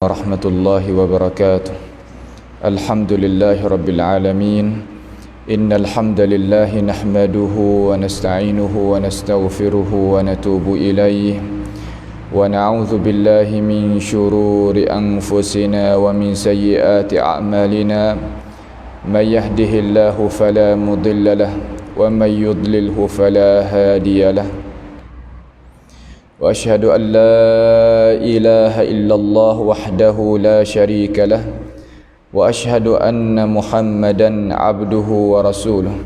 warahmatullahi wabarakatuh. Alhamdulillahi rabbil alamin. Innal hamdalillahi nahmaduhu wa nasta'inuhu wa nastaghfiruhu wa natubu ilayhi wa na'udzu billahi min shururi anfusina wa min sayyiati a'malina. May yahdihillahu fala mudilla lahu wa may yudlilhu fala hadiya lahu. Wa ashhadu an la ilaha illallah wahdahu la syarika lah wa ashhadu anna Muhammadan abduhu wa rasuluh.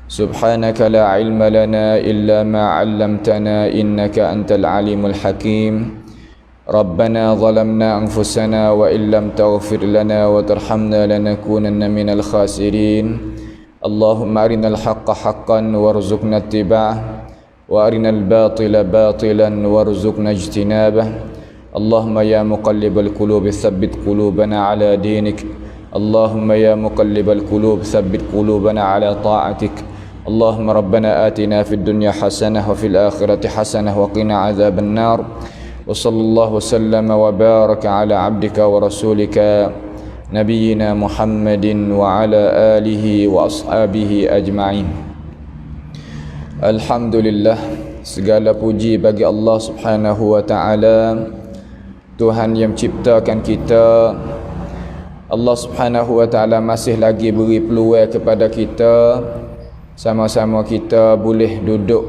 Subhanaka la ilma lana illa ma 'allamtana innaka antal alimul hakim. Rabbana zalamna anfusana wa illam taghfir lana wa tarhamna lanakunanna minal khasirin. Allahumma arinal haqqa haqqan warzuqna ittiba'ah wa arinal batila batilan warzuqna ijtinabah. Allahumma ya muqallibal qulub tsabbit qulubana ala dinik. Allahumma ya muqallibal qulub tsabbit qulubana ala ta'atik. Allahumma rabbana atina fid dunya hasanah wa fil akhirati hasanah wa qina adzaban nar. Wa sallallahu wasallama wa baraka ala abdika wa rasulika nabiyyina Muhammadin wa ala alihi wa ashabihi ajma'in. Alhamdulillah, segala puji bagi Allah Subhanahu wa taala, Tuhan yang menciptakan kita. Allah Subhanahu wa taala masih lagi beri peluang kepada kita, sama-sama kita boleh duduk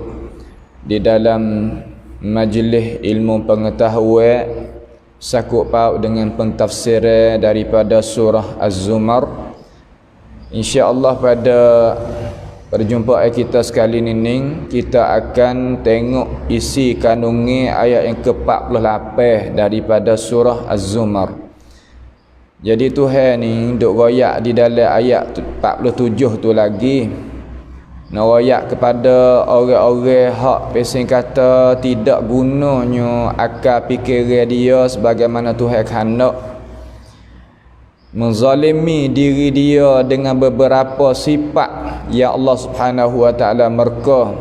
di dalam majlis ilmu pengetahuan sakut paut dengan pentafsiran daripada surah Az-Zumar. Insya-Allah pada perjumpaan kita sekali ini kita akan tengok isi kandungan ayat yang ke-48 daripada surah Az-Zumar. Jadi Tuhan ni duk royak di dalam ayat 47 tu lagi, nak royak kepada orang-orang hak pesing kata tidak gunanya akal fikiran dia sebagaimana Tuhan hendak, menzalimi diri dia dengan beberapa sifat yang Allah Subhanahu wa taala merka.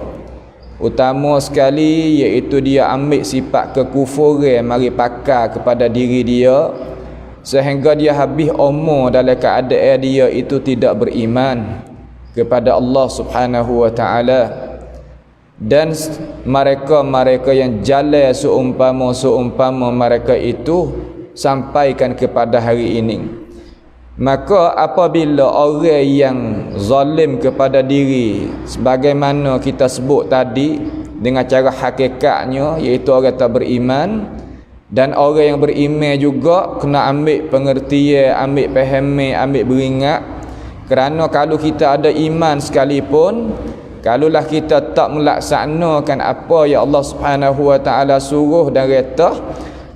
Utama sekali iaitu dia ambil sifat kekufuran mari pakai kepada diri dia sehingga dia habis umur dalam keadaan dia itu tidak beriman kepada Allah Subhanahu wa taala. Dan mereka yang jalan seumpama mereka itu sampaikan kepada hari ini. Maka apabila orang yang zalim kepada diri sebagaimana kita sebut tadi dengan cara hakikatnya iaitu orang tak beriman, dan orang yang beriman juga kena ambil pengertian, ambil fahami, ambil beringat. Kerana kalau kita ada iman sekalipun, kalaulah kita tak melaksanakan apa yang Allah Subhanahu wa taala suruh dan retah,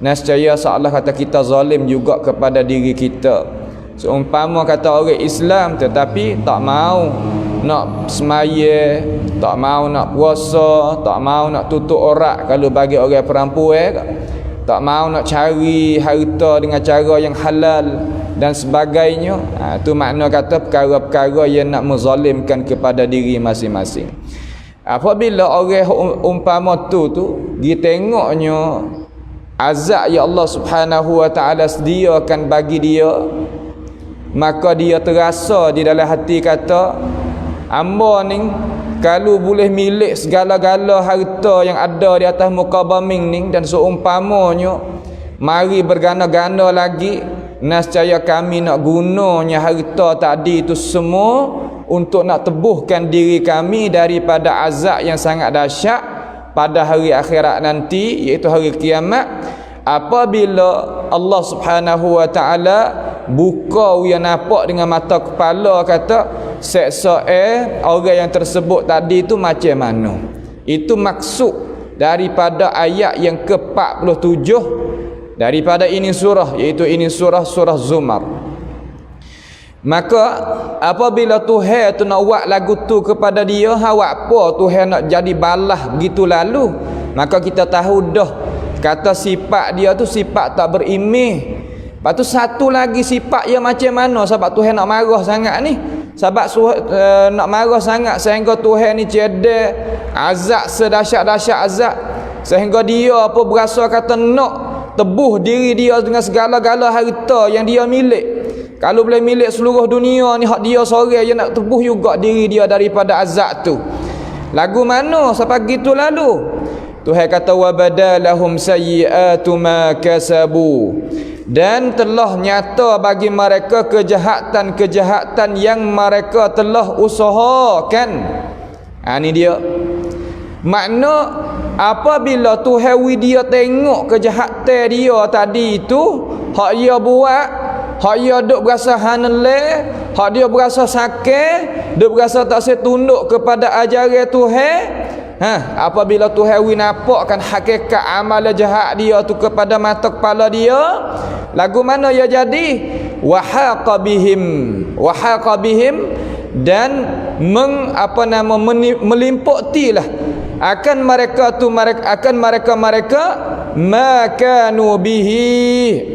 nescaya seolah kata kita zalim juga kepada diri kita. Seumpama kata orang Islam tetapi tak mau nak semaya, tak mau nak puasa, tak mau nak tutup aurat kalau bagi orang perempuan, tak mau nak cari harta dengan cara yang halal dan sebagainya. Itu makna kata perkara-perkara yang nak menzalimkan kepada diri masing-masing. Apabila orang umpama tu dia tengoknya azab yang Allah Subhanahu wa taala sediakan bagi dia, maka dia terasa di dalam hati kata, hamba ni kalau boleh milik segala-gala harta yang ada di atas muka bumi ni dan seumpamanya mari bergana-gana lagi, nescaya kami nak gunanya harta tadi itu semua untuk nak tebuhkan diri kami daripada azab yang sangat dahsyat pada hari akhirat nanti, iaitu hari kiamat. Apabila Allah Subhanahu wa taala buka yang nampak dengan mata kepala kata seksa orang yang tersebut tadi itu macam mana. Itu maksud daripada ayat yang ke-47 daripada ini surah, iaitu ini surah Zumar. Maka apabila Tuhan tu nak buat lagu tu kepada dia, awak apa Tuhan nak jadi balas begitu lalu, maka kita tahu dah kata sifat dia tu sifat tak berimeh. Lepas tu satu lagi sifat yang macam mana sebab Tuhan nak marah sangat ni. Sebab nak marah sangat sehingga Tuhan ni cedek azab sedahsyat-dahsyat azab, sehingga dia apa berasa kata nak tebuh diri dia dengan segala-gala harta yang dia milik. Kalau boleh milik seluruh dunia ni, hak dia seorang je nak tebuh juga diri dia daripada azab tu. Lagu mana sampai gitu lalu? Tuhan kata wa badalahum sayyi'atu ma kasabu, dan telah nyata bagi mereka kejahatan-kejahatan yang mereka telah usahakan. Ni dia makna apabila Tuhan dia tengok kejahatan dia tadi itu, hak dia buat, hak dia duk berasa haneleh, hak dia berasa sakit, duk berasa tak setunduk kepada ajaran Tuhan. Apabila Tuhan nampakkan hakikat amalan jahat dia tu kepada mata kepala dia, lagu mana ia jadi? Wahaqa bihim, dan melimputilah akan mereka makanu bihi,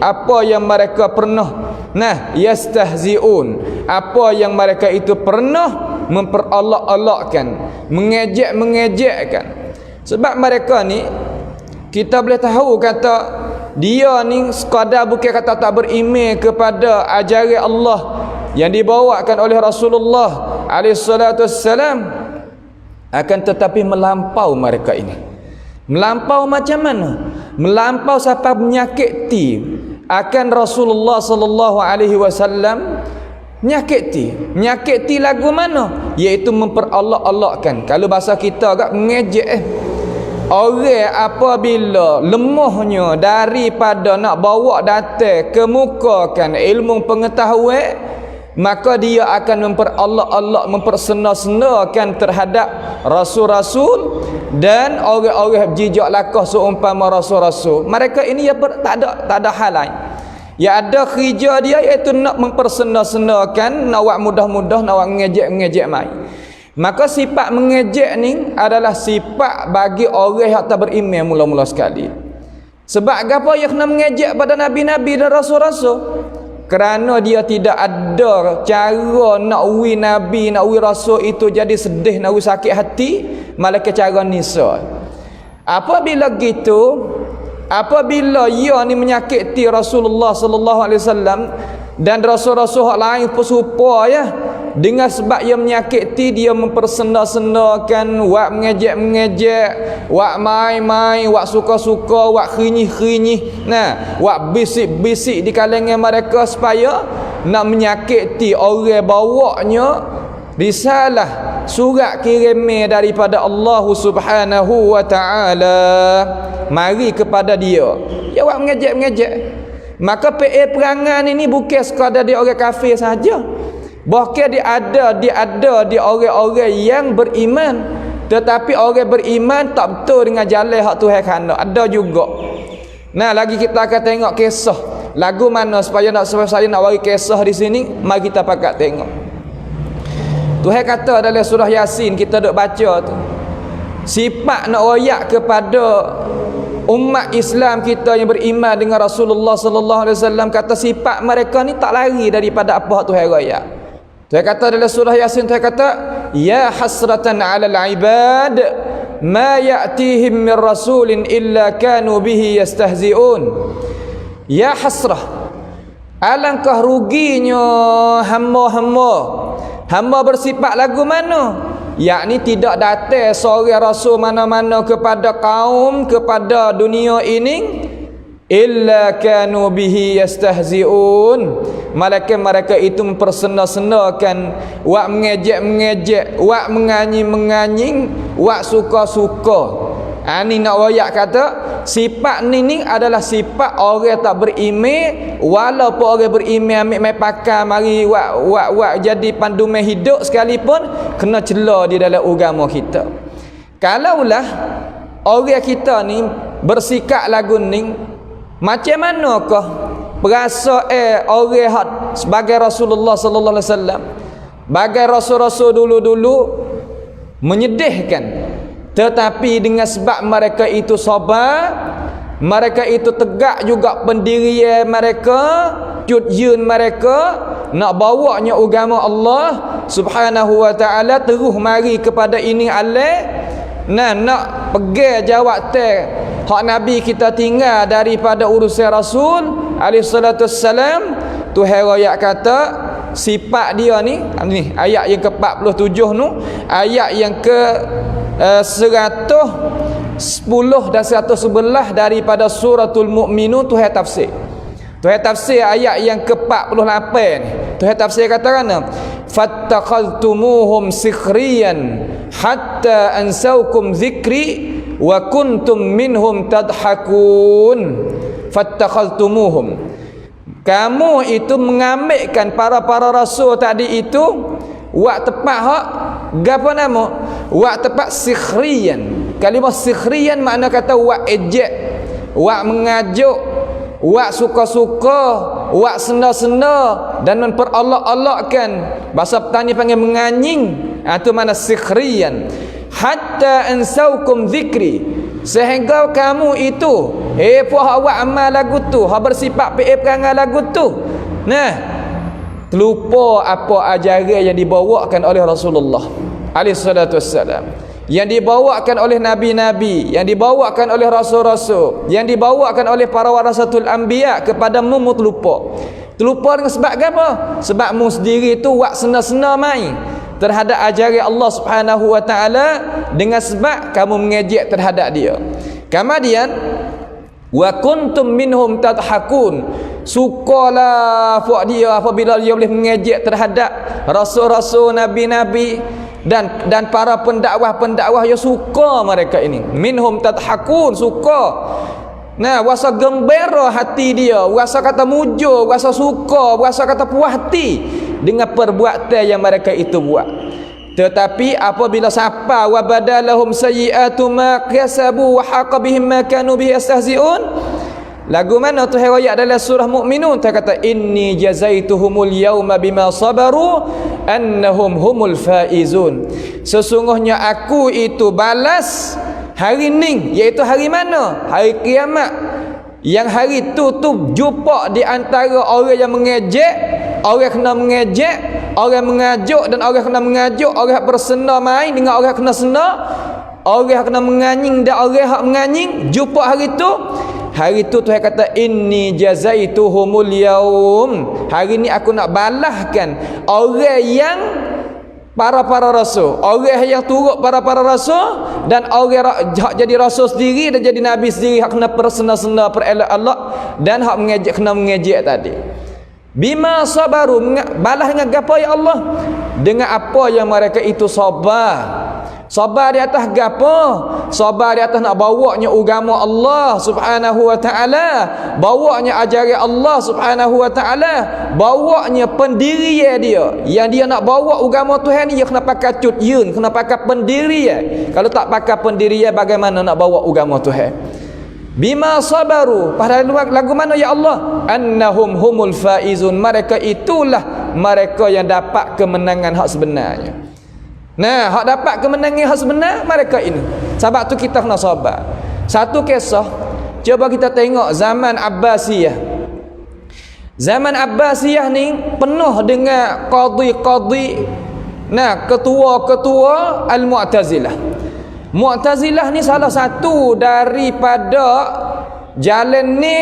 apa yang mereka pernah yastahziun, apa yang mereka itu pernah memperolok-olokkan, mengejek-mengejekkan. Sebab mereka ni kita boleh tahu kata dia ni sekadar bukan kata tak beriman kepada ajaran Allah yang dibawakan oleh Rasulullah alaihi salatu wassalam, akan tetapi melampau mereka ini. Melampau macam mana? Melampau sampai menyakiti akan Rasulullah sallallahu alaihi wasallam. Menyakiti lagu mana? Iaitu memperolok-olokkan. Kalau bahasa kita agak mengejek orang apabila lemahnya daripada nak bawa datang kemukakan ilmu pengetahuan, maka dia akan memperolok-olok, mempersena-senakan terhadap rasul-rasul dan orang-orang jijak lakah seumpama rasul-rasul. Mereka ini tak ada hal lain. Ya ada kerja dia iaitu nak mempersena-senakan, nak buat mudah-mudah, nak buat mengejek-mengejek mai. Maka sifat mengejek ni adalah sifat bagi orang yang tak beriman mula-mula sekali. Sebab apa yang kena mengejek pada nabi-nabi dan rasul-rasul? Kerana dia tidak ada cara nak wi nabi, nak wi rasul itu jadi sedih, nak wi sakit hati, malaikat cara nisa. Apabila gitu, apabila ia ni menyakiti Rasulullah sallallahu alaihi wasallam dan rasul-rasul lain pun serupa ya, dengan sebab ia menyakiti, dia mempersenda-sendakan, wak mengejek-mengejek, wak mai-mai, wak suka-suka, wak khinyih-khinyih, wak bisik-bisik di kalangan mereka supaya nak menyakiti orang bawanya risalah surat kiriman daripada Allah Subhanahu wa taala mari kepada dia. Dia buat mengejek-mengejek. Maka perangan ini bukan sekadar dia orang kafir saja. Bahkan dia ada di orang-orang yang beriman, tetapi orang beriman tak betul dengan jalan hak Tuhan khana. Ada juga. Lagi kita akan tengok kisah. Lagu mana supaya saya nak bagi kisah di sini, mari kita pakat tengok. Tuhan kata dalam surah Yasin kita duk baca tu, sifat nak royak kepada umat Islam kita yang beriman dengan Rasulullah sallallahu alaihi wasallam, kata sifat mereka ni tak lari daripada apa hak Tuhan royak. Tuhan kata dalam surah Yasin, Tuhan kata ya hasratan 'alal 'ibad ma ya'tihim min rasulin illa kanu bihi yastahzi'un. Ya hasrah, alangkah ruginya hamba bersifat lagu mana? Yakni tidak datang seorang rasul mana-mana kepada kaum, kepada dunia ini, illa kanu bihi yastahzi'un, malaikat mereka itu mempersena-senakan, wak mengejek-mengejek, wak menganying-menganying, wak suka-suka. Ni nak royak kata sifat ni adalah sifat orang tak beriman, walaupun orang beriman ambil mai pakai mari wak jadi panduman hidup sekalipun kena cela di dalam agama kita. Kalaulah orang kita ni bersikap lagu ni, macam manakah berasa orang hak sebagai Rasulullah sallallahu alaihi wasallam, bagai rasul-rasul dulu-dulu menyedihkan, tetapi dengan sebab mereka itu sabar, mereka itu tegak juga pendirian mereka, jujur mereka nak bawanya agama Allah Subhanahu wa taala terus mari kepada ini Allah, nak pegang jawatan hak Nabi kita tinggal daripada urusan Rasul alaihi salatu wassalam. Tuhan royak kata sifat dia ni ayat yang ke-47 tu, ayat yang ke 110 dan 111 daripada suratul Mukminun. Tuhan tafsir ayat yang ke-48 ni. Tuhan tafsir katakan fattakhadtumuhum sikhriyan hatta ansaukum dzikri wa kuntum minhum tadhakun. Fattakhadtumuhum, kamu itu mengambilkan para rasul tadi itu wak tepat hak gapo nama? Wak tepat sikhriyan. Kalimah sikhriyan makna kata wak ejek, wak mengajuk, wak suka-suka, wak sena-sena dan memperolok-olokkan. Bahasa petani panggil menganying. Itu mana sikhriyan. Hatta ansaukum dzikri, sehingga kamu itu puak awak amal lagu tu, hak bersifat perangai lagu tu, terlupa apa ajaran yang dibawakan oleh Rasulullah alaihi salatu wassalam, yang dibawakan oleh nabi-nabi, yang dibawakan oleh rasul-rasul, yang dibawakan oleh para warasatul anbiya kepadamu. Terlupa dengan sebab apa? Sebab mu sendiri tu wak sena-sena main terhadap ajaran Allah Subhanahu wa taala, dengan sebab kamu mengejek terhadap dia. Kemudian wa kuntum minhum tadhakun, sukalah puak dia apabila dia boleh mengejek terhadap rasul-rasul, nabi-nabi dan para pendakwah yang suka mereka ini. Minhum tadhakun, suka. Rasa gembira hati dia, rasa kata mujur, rasa suka, rasa kata puas hati dengan perbuatan yang mereka itu buat. Tetapi apabila siapa wa badalahum sayyi'atu ma kasabu wa haqa bihim ma kanu bihi yastahzi'un, lagu mana tu ayat dalam surah Mukminun? Dia kata inni jazaituhumul yauma bima sabaru annahum humul faizun. Sesungguhnya aku itu balas hari ni, iaitu hari mana? Hari kiamat. Yang hari tu jumpa di antara orang yang mengejek, orang kena mengejek, orang mengajuk dan orang kena mengajuk, orang bersena main dengan orang kena sena, orang kena menganying dan orang hak menganying. Jumpa hari tu. Hari tu Tuhan kata inni jazaituhumul yaum. Hari ni aku nak balaskan orang yang para rasul, orang yang turut para rasul, dan orang hak jadi rasul sendiri dan jadi nabi sendiri, hak kena persena-sena perelak Allah, dan hak mengejek kena mengejek tadi. Bima sabaru, balas dengan apa ya Allah? Dengan apa yang mereka itu sabar. Sabar di atas gapo? Sabar di atas nak bawanya agama Allah Subhanahu wa taala, bawanya ajaran Allah Subhanahu wa taala, bawanya pendirian dia. Yang dia nak bawa agama Tuhan ni, dia kena pakai cut yun, kena pakai pendirian. Kalau tak pakai pendirian, bagaimana nak bawa agama Tuhan? Bima sabaru, pada lagu mana ya Allah? Annahum humul faizun, mereka itulah mereka yang dapat kemenangan hak sebenarnya. Hak dapat kemenangan hak sebenar mereka ini. Sebab tu kita kena sabar. Satu kisah, cuba kita tengok zaman Abbasiyah. Zaman Abbasiyah ni penuh dengan qadhi-qadhi, ketua-ketua Al-Mu'tazilah. Mu'tazilah ni salah satu daripada jalan ni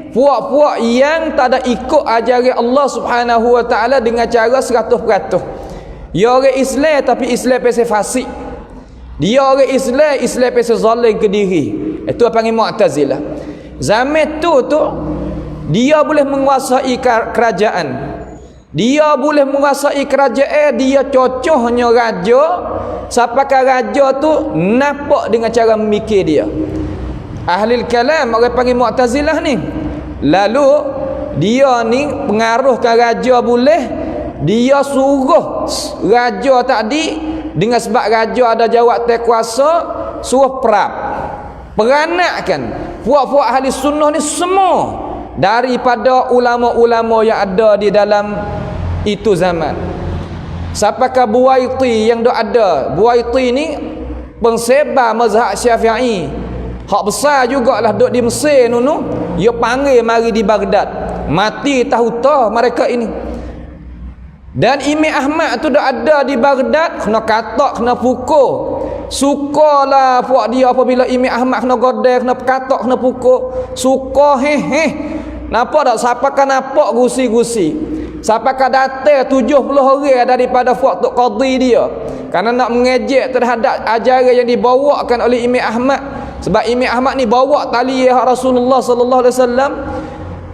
puak-puak yang tak ada ikut ajaran Allah Subhanahu wa taala dengan cara 100%. Dia orang Islam tapi Islam pasal fasik. Dia orang Islam pasal zalim ke diri. Itu apa panggil Mu'tazilah. Zaman tu dia boleh menguasai kerajaan. Dia boleh menguasai kerajaan, dia cocohnya raja, sampai raja tu nampak dengan cara memikir dia. Ahli kalam orang panggil Mu'tazilah ni. Lalu dia ni pengaruhkan raja boleh, dia suruh raja tadi, dengan sebab raja ada jawatan kuasa, suruh peranakkan puak-puak ahli sunnah ni semua daripada ulama-ulama yang ada di dalam itu zaman. Siapakah Buwaiti yang ada? Buwaiti ni pengsebar mazhab Syafi'i, hak besar jugalah duduk di Mesir nunu. Dia panggil mari di Baghdad, mati tahu mereka ini. Dan Imam Ahmad tu dah ada di Baghdad, kena katak, kena pukul. Sukalah puak dia apabila Imam Ahmad kena godek, kena katok, kena pukul. Suka Nampak tak? Siapakah nampak gusi-gusi? Siapakah datang 70 orang daripada puak Tok Qadhi dia? Kerana nak mengejek terhadap ajaran yang dibawakan oleh Imam Ahmad. Sebab Imam Ahmad ni bawa tali Rasulullah sallallahu alaihi wasallam.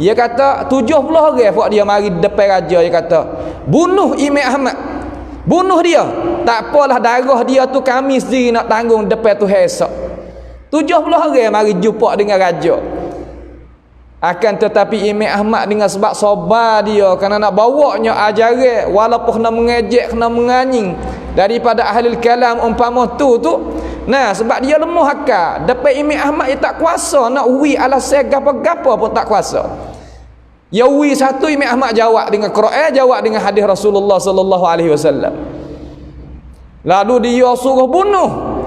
Dia kata 70 orang puak dia mari depan raja. Dia kata, bunuh Imam Ahmad. Bunuh dia. Tak apalah, darah dia tu kami sendiri nak tanggung depan Tuhan esok. 70 orang mari jumpa dengan raja. Akan tetapi Imam Ahmad dengan sebab sabar dia kerana nak bawanya ajaran walaupun kena mengejek, kena menganying daripada ahli kalam umpama tu. Nah, sebab dia lemah akal. Depan Imam Ahmad dia tak kuasa nak wi alasan gapo-gapo pun tak kuasa. Ya wi satu Imam Ahmad jawab dengan Quran, jawab dengan hadis Rasulullah sallallahu alaihi wasallam. Lalu dia suruh bunuh.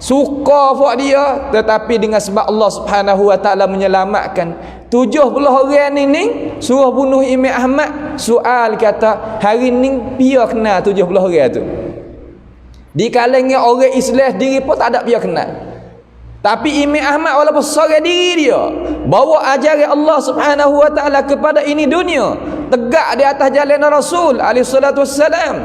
Suka buat dia, tetapi dengan sebab Allah Subhanahu wa taala menyelamatkan 70 orang ni suruh bunuh Imam Ahmad. Soal kata, hari ni dia kenal 70 orang tu. Di kalangan orang Islam sendiri pun tak ada dia kenal. Tapi Imam Ahmad walaupun seorang diri dia bawa ajaran Allah Subhanahu wa taala kepada ini dunia, tegak di atas jalan Rasul alaihi salatu wassalam.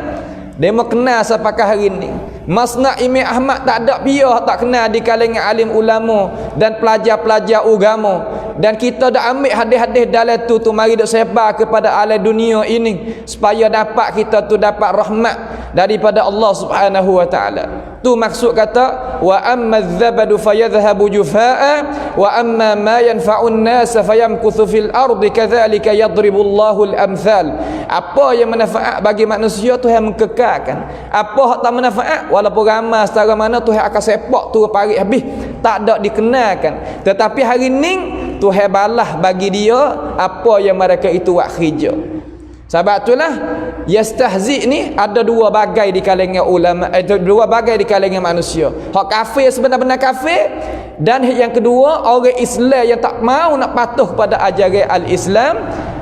Dia mau kenal siapakah hari ni. Masnak Imam Ahmad tak ada biar tak kenal di kalangan alim ulama dan pelajar-pelajar agama. Dan kita dah ambil hadis-hadis dalam tu mari dak sebar kepada alam dunia ini supaya dapat kita tu dapat rahmat daripada Allah Subhanahu wa taala. Tu maksud kata wa amma adh-dhabadu fayadhhabu jufaa wa amma ma yanfa'un nas fayamkuthu fil ardi kadzalika yadribullahu al-amthal. Apa yang manfaat bagi manusia Tuhan mengkekalkan. Apa hak tak manfaat walaupun ramai setara mana Tuhan akan sepak tu parit habis, tak ada dikenalkan. Tetapi hari ni Tuhan balas bagi dia apa yang mereka itu buat kerja. Sebab itulah yastahzi ni ada dua bagai di kalangan ulama, dua bagai di kalangan manusia. Hak kafir sebenar-benar kafir, dan yang kedua orang Islam yang tak mau nak patuh pada ajaran al-Islam,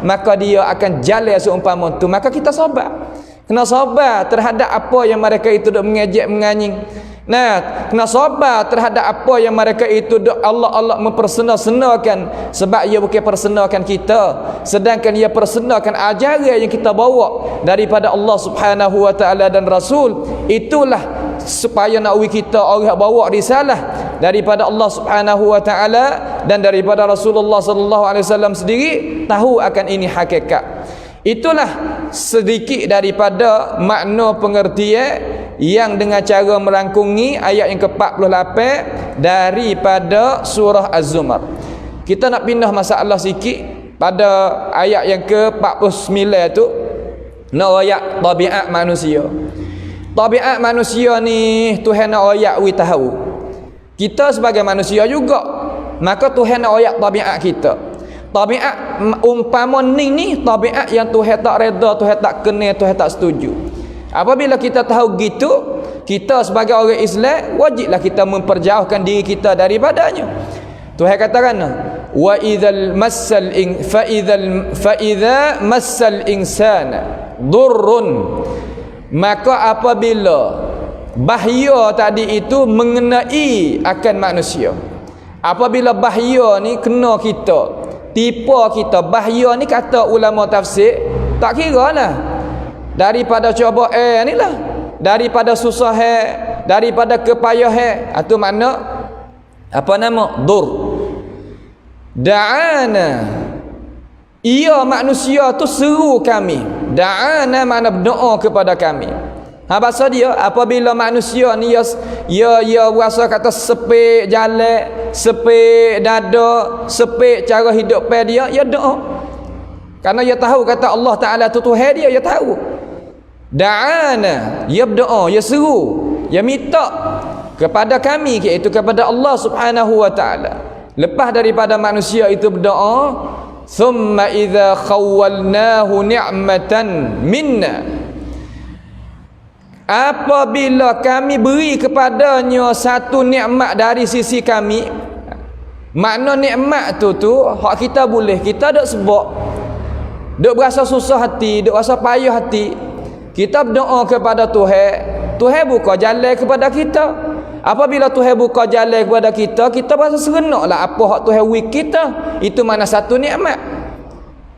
maka dia akan jalan seumpama tu. Maka kita sabar. Kena sabar terhadap apa yang mereka itu duk mengejek menganying. Nah, kena sabar terhadap apa yang mereka itu Allah mempersena-senakan, sebab ia bukan persenakan kita, sedangkan ia persenakan ajaran yang kita bawa daripada Allah Subhanahu wa taala dan Rasul. Itulah supaya nak kita orang bawa risalah daripada Allah Subhanahu wa taala dan daripada Rasulullah sallallahu alaihi wasallam sendiri tahu akan ini hakikat. Itulah sedikit daripada makna pengertian yang dengan cara merangkungi ayat yang ke-48 daripada surah Az-Zumar. Kita nak pindah masalah sikit pada ayat yang ke-49 tu, nak ayat tabiat manusia. Tabiat manusia ni Tuhan nak ayat we tahu. Kita sebagai manusia juga, maka Tuhan nak ayat tabiat kita. Tabiat umpama ni tabiat yang Tuhan tak reda, Tuhan tak kena, Tuhan tak setuju. Apabila kita tahu gitu, kita sebagai orang Islam wajiblah kita memperjauhkan diri kita daripadanya. Tuhan katakan, wa idzal massal fa idza massal insana durrun, maka apabila bahaya tadi itu mengenai akan manusia, apabila bahaya ni kena kita, tipu kita, bahaya ni kata ulama tafsir tak kira lah daripada cuba ni lah, daripada susah daripada kepayah atau makna apa nama dur. Da'ana, ia manusia tu seru kami. Da'ana makna berdoa kepada kami. Bahasa dia apabila manusia ni ia rasa kata sepik jalan, sepik dada, sepik cara hidup dia, ia doa. Kerana ia tahu kata Allah Ta'ala tu Tuhan dia, ia tahu. Da'ana, ia berdoa, ia seru, ia minta kepada kami, iaitu kepada Allah Subhanahu wa Ta'ala. Lepas daripada manusia itu berdoa, thumma idza khawwalnahu ni'matan minna, apabila kami beri kepadanya satu nikmat dari sisi kami. Makna nikmat tu hak kita boleh, kita duk sebab duk berasa susah hati, duk rasa payah hati, kita berdoa kepada Tuhan, Tuhan buka jalan kepada kita. Apabila Tuhan buka jalan kepada kita, kita rasa serenaklah apa hak Tuhan beri kita. Itu mana satu nikmat.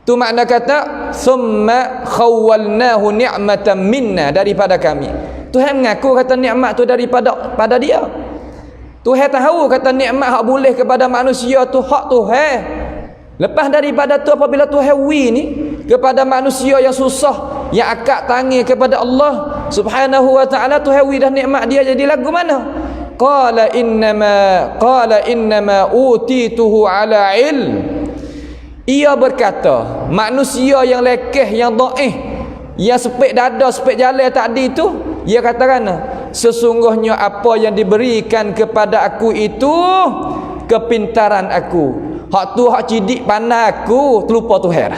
Tu makna kata summa khawwalnahu ni'matan minna, daripada kami. Tuhan mengaku kata nikmat tu pada dia. Tuhan tahu kata nikmat hak boleh kepada manusia tu hak Tuhan. Lepas daripada tu apabila Tuhan beri ni kepada manusia yang susah, yang akak tangi kepada Allah Subhanahu wa taala, Tuhan beri dah nikmat dia jadi lagu mana? Qala innama utituhu ala ilm. Ia berkata, manusia yang lekeh, yang dhaif, yang sepik dada, sepik jalan tadi tu, ia katakan, sesungguhnya apa yang diberikan kepada aku itu kepintaran aku. Hak tu hak cidik pandai aku, terlupa Tuhan.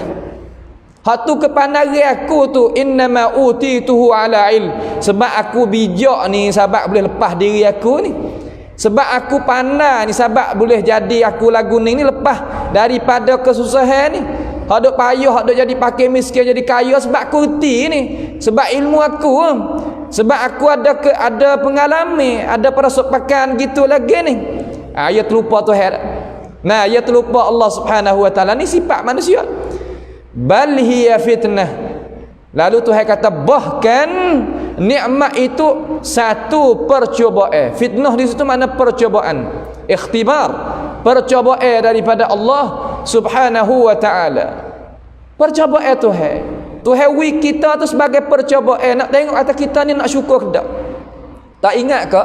Hak tu kepandaran aku tu innama utituhu ala ilm. Sebab aku bijak ni, sebab boleh lepas diri aku ni. Sebab aku pandai ni, sebab boleh jadi aku lagu ni lepas daripada kesusahan ni. Hak duk payah, hak duk jadi pakai miskin jadi kaya sebab aku reti ni. Sebab ilmu aku. Sebab aku ada pengalaman, ada perasaan gitu lagi ni. Ia terlupa Tuhan. Nah, ia terlupa Allah Subhanahu wa taala. Ni sifat manusia. Bal hiya fitnah. Lalu Tuhan kata bahkan nikmat itu satu percobaan. Fitnah di situ makna percobaan, ikhtibar, percobaan daripada Allah Subhanahu wa taala. Percobaan Tuhan. Tuhan beri kita tu sebagai percobaan, nak tengok atas kita ni nak syukur ke tak. Tak ingat ke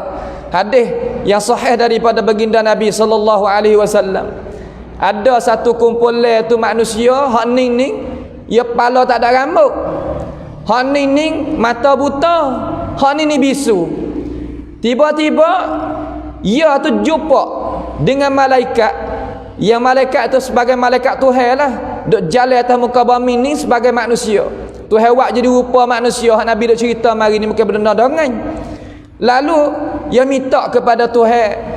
hadis yang sahih daripada baginda Nabi sallallahu alaihi wasallam? Ada satu kumpulan tu manusia hak ning, ia kepala tak ada rambut. Hak ning mata buta, hak ni bisu. Tiba-tiba ia tu jumpa dengan malaikat. Yang malaikat tu sebagai malaikat Tuhan lah, duk jalan atas muka bumi ni sebagai manusia. Tuhan buat jadi rupa manusia. Hak Nabi duk cerita mari ni bukan benda dongan. Lalu ia minta kepada Tuhan.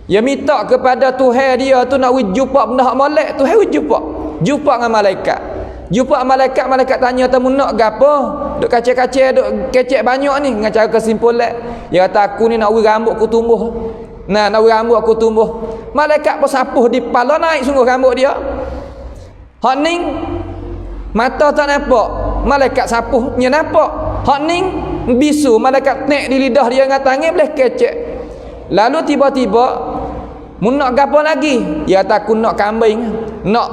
Ia minta kepada Tuhan dia tu nak jumpa benda hak molek. Tuhan jumpa dengan malaikat. Jumpa malaikat, malaikat tanya tamu nak gapo? Duk kacak-kacak, duk kecek banyak ni dengan cara kesimpulan. Dia kata aku ni nak rambut aku tumbuh. Nah, nak rambut aku tumbuh. Malaikat pun sapuh di kepala naik sungguh rambut dia. Hak ning mata tak nampak, malaikat sapuhnya nampak. Hak ning bisu, malaikat nek di lidah dia dengan tangan boleh kecek. Lalu tiba-tiba mun nak gapo lagi? Dia kata aku nak kambing, nak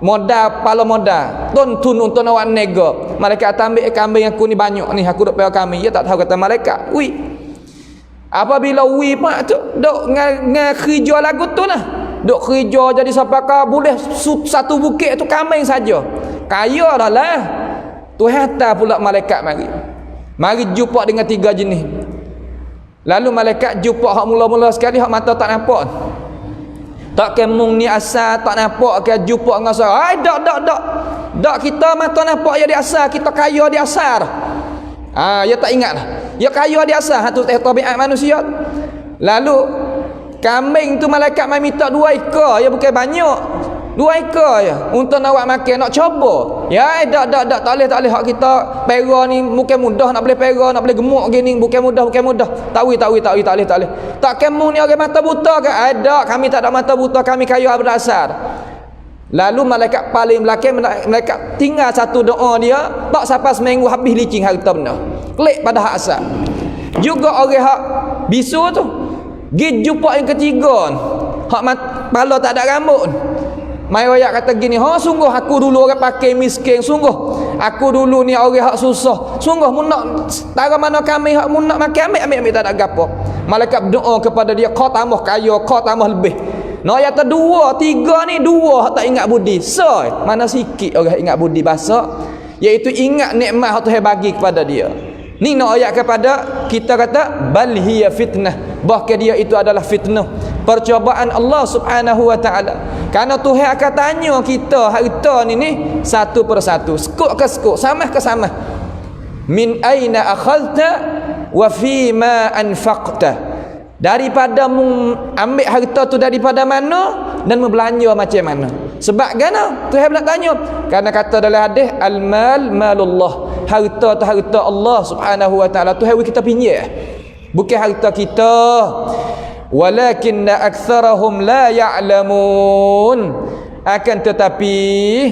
modal pala modal tuntun untuk awak nego. Malaikat ambil kambing aku ni banyak ni, aku duk payah kambing. Dia tak tahu kata malaikat wi. Apabila wi pak tu duk kerja lagu tu lah, duk kerja jadi sampai ka boleh satu bukit tu kambing saja. Kaya dah lah. Tuhan hantar pula malaikat mari jumpa dengan 3 jenis. Lalu malaikat jumpa hak mula-mula sekali, hak mata tak nampak. Tak kemung ni asal tak nampak ke jumpa dengan saya. Ai dak kita mata nampak ya di asal, kita kaya di asal. Ya tak ingat dah. Ya kaya di asal, tu tabiat manusia. Lalu kambing tu malaikat mai minta 2 ekor, ya bukan banyak. 2 ekor ya untuk nak awak makan, nak cuba. Ya dak tak boleh hak kita pera ni bukan mudah, nak boleh pera, nak boleh gemuk gini bukan mudah. Tak boleh. Tak kamu ni orang mata buta ke? Ada, kami tak ada mata buta, kami kaya berdasar. Lalu malaikat paling belakang, malaikat tinggal satu doa dia, tak sampai seminggu habis licin harta benda. Klik pada hak asal. Juga orang hak bisu tu, pergi jumpa yang ketiga, hak kepala tak ada rambut. Mai royak kata gini, sungguh aku dulu orang pakai miskin, sungguh aku dulu ni orang hak susah, sungguh mun nak tara mana kami hak mun nak makan ambil tak ada gapo. Malaikat berdoa kepada dia, kau tambah kaya, kau tambah lebih. Nak yang kedua, 3 ni 2 hak tak ingat budi. Mana sikit orang ingat budi bahasa, iaitu ingat nikmat hak Tuhan bagi kepada dia. Ni nak ayat kepada kita kata bal hiya fitnah, bahkan dia itu adalah fitnah, percobaan Allah Subhanahu wa taala. Karena Tuhan akan tanya kita harta ni satu persatu, sekuk ke sekuk, samah ke samah. Min aina akhadta wa fi ma anfaqta. Daripada ambil harta tu daripada mana dan membelanja macam mana. Sebab gana Tuhan nak tanya. Karena kata dalam hadis al-mal malullah. Harta tu harta Allah Subhanahu wa taala. Tuhan kita pinjam. bukan harta kita. Walakinna aktsarahum la ya'lamun. Akan tetapi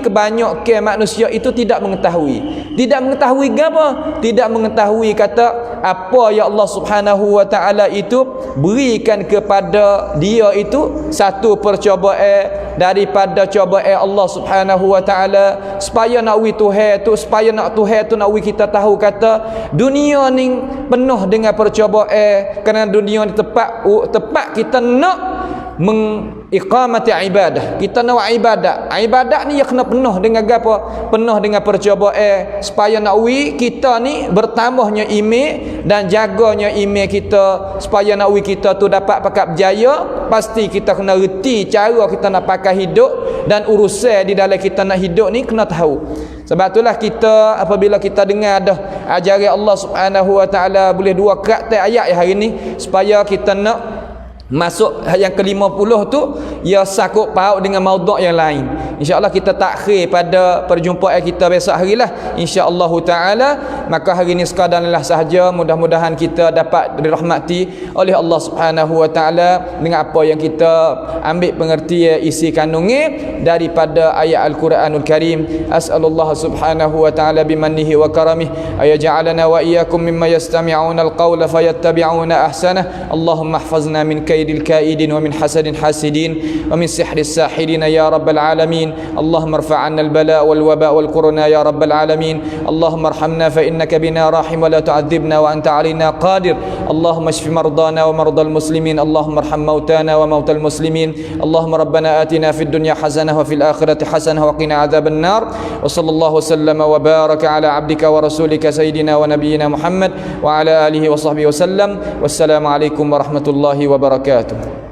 kebanyakan manusia itu tidak mengetahui. Tidak mengetahui apa? Tidak mengetahui kata apa yang Allah Subhanahu wa taala itu berikan kepada dia itu satu percobaan daripada cobaan Allah Subhanahu wa taala, supaya nak Tuhan tu, supaya nak Tuhan tu nak kita tahu kata dunia ni penuh dengan percobaan, kerana dunia ni tepat kita nak mengiqamati ibadah. Kita nak ibadat ni ya kena penuh dengan apa? Penuh dengan percobaan, supaya nak kita ni bertambahnya iman dan jaganya iman kita, supaya nak kita tu dapat pakat berjaya. Pasti kita kena reti cara kita nak pakai hidup, dan urusan di dalam kita nak hidup ni kena tahu. Sebab itulah kita apabila kita dengar dah ajaran Allah Subhanahu wa taala, boleh dua karakter ayat hari ni, supaya kita nak masuk yang ke-50 tu ia sakut paut dengan maudhu' yang lain. InsyaAllah kita takhir pada perjumpaan kita besok harilah insya-Allah taala. Maka hari ini sekadar sahaja, mudah-mudahan kita dapat dirahmati oleh Allah Subhanahu wa taala dengan apa yang kita ambil pengertian isi kandungnya daripada ayat Al-Quranul Karim. As'alullah Subhanahu wa taala bimannihi wa karamih ayaj'alana wa iyyakum mimma yastami'una al-qawla fayattabi'una ahsanah. Allahumma ihfazna min kaidil kaidin wa min hasadin hasidin wa min sihris sahidin ya rabbal alamin. Allahumma irfa' 'anna al-bala' wal waba' wal corona ya rabbal alamin. Allahumma arhamna fa innaka bina rahim wa la tu'adzibna wa anta 'alaina qadir. Allahumma ishfi mardana wa mardal muslimin. Allahumma arham mautana wa mautal muslimin. Allahumma rabbana atina fid dunya hasanah wa fil akhirati hasanah wa qina adzaban nar. Wa sallallahu wasallama wa baraka ala 'abdika wa rasulika sayyidina wa nabiyyina Muhammad wa ala alihi wa sahbihi wasallam. Wassalamu alaikum warahmatullahi wabarakatuh.